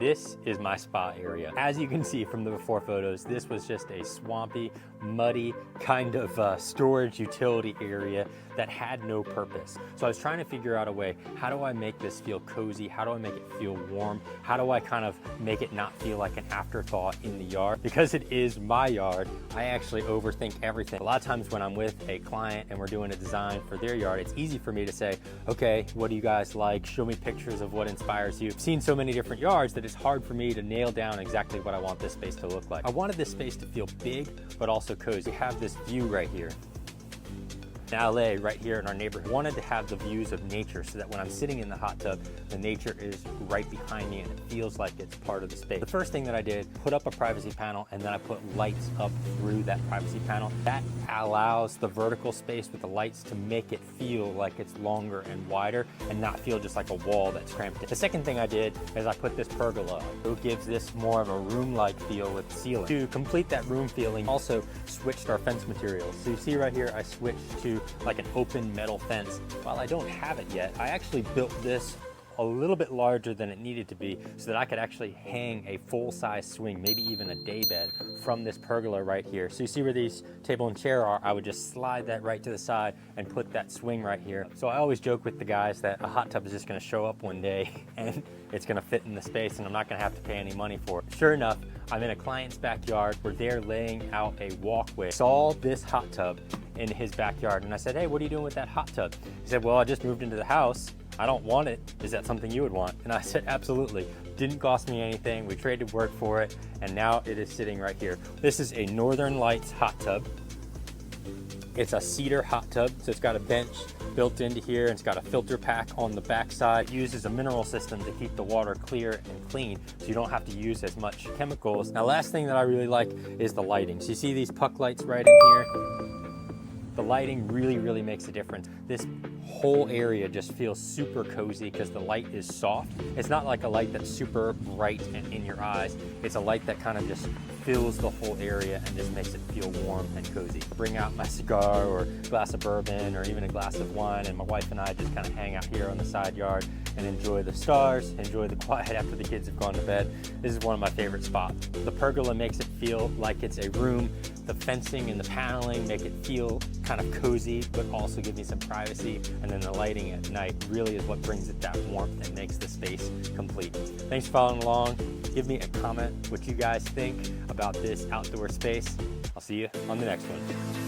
This is my spa area. As you can see from the before photos, this was just a swampy, muddy kind of storage utility area that had no purpose. So I was trying to figure out a way, how do I make this feel cozy? How do I make it feel warm? How do I kind of make it not feel like an afterthought in the yard? Because it is my yard, I actually overthink everything. A lot of times when I'm with a client and we're doing a design for their yard, it's easy for me to say, okay, what do you guys like? Show me pictures of what inspires you. I've seen so many different yards that it's hard for me to nail down exactly what I want this space to look like. I wanted this space to feel big, but also cozy. We have this view right here. In LA, right here in our neighborhood, I wanted to have the views of nature so that when I'm sitting in the hot tub, the nature is right behind me and it feels like it's part of the space. The first thing that I did, put up a privacy panel, and then I put lights up through that privacy panel. That allows the vertical space with the lights to make it feel like it's longer and wider and not feel just like a wall that's cramped in. The second thing I did is I put this pergola up. It gives this more of a room-like feel with ceiling. To complete that room feeling, also switched our fence materials. So you see right here, I switched to like an open metal fence. While I don't have it yet, I actually built this a little bit larger than it needed to be so that I could actually hang a full-size swing, maybe even a day bed from this pergola right here. So you see where these table and chair are, I would just slide that right to the side and put that swing right here. So I always joke with the guys that a hot tub is just gonna show up one day and it's gonna fit in the space and I'm not gonna have to pay any money for it. Sure enough, I'm in a client's backyard where they're laying out a walkway. Saw this hot tub in his backyard and I said, hey, what are you doing with that hot tub? He said, well, I just moved into the house. I don't want it. Is that something you would want? And I said, absolutely. Didn't cost me anything. We traded work for it, and now it is sitting right here. This is a Northern Lights hot tub. It's a cedar hot tub, so it's got a bench built into here, and it's got a filter pack on the back side. It uses a mineral system to keep the water clear and clean, so you don't have to use as much chemicals. Now, last thing that I really like is the lighting. So you see these puck lights right in here? The lighting really makes a difference. This whole area just feels super cozy because the light is soft. It's not like a light that's super bright and in your eyes. It's a light that kind of just fills the whole area and just makes it feel warm and cozy. Bring out my cigar or glass of bourbon or even a glass of wine, and my wife and I just kind of hang out here on the side yard and enjoy the stars, enjoy the quiet after the kids have gone to bed. This is one of my favorite spots. The pergola makes it feel like it's a room. The fencing and the paneling make it feel kind of cozy, but also give me some privacy. And then the lighting at night really is what brings it that warmth and makes the space complete. Thanks for following along. Give me a comment what you guys think about this outdoor space. I'll see you on the next one.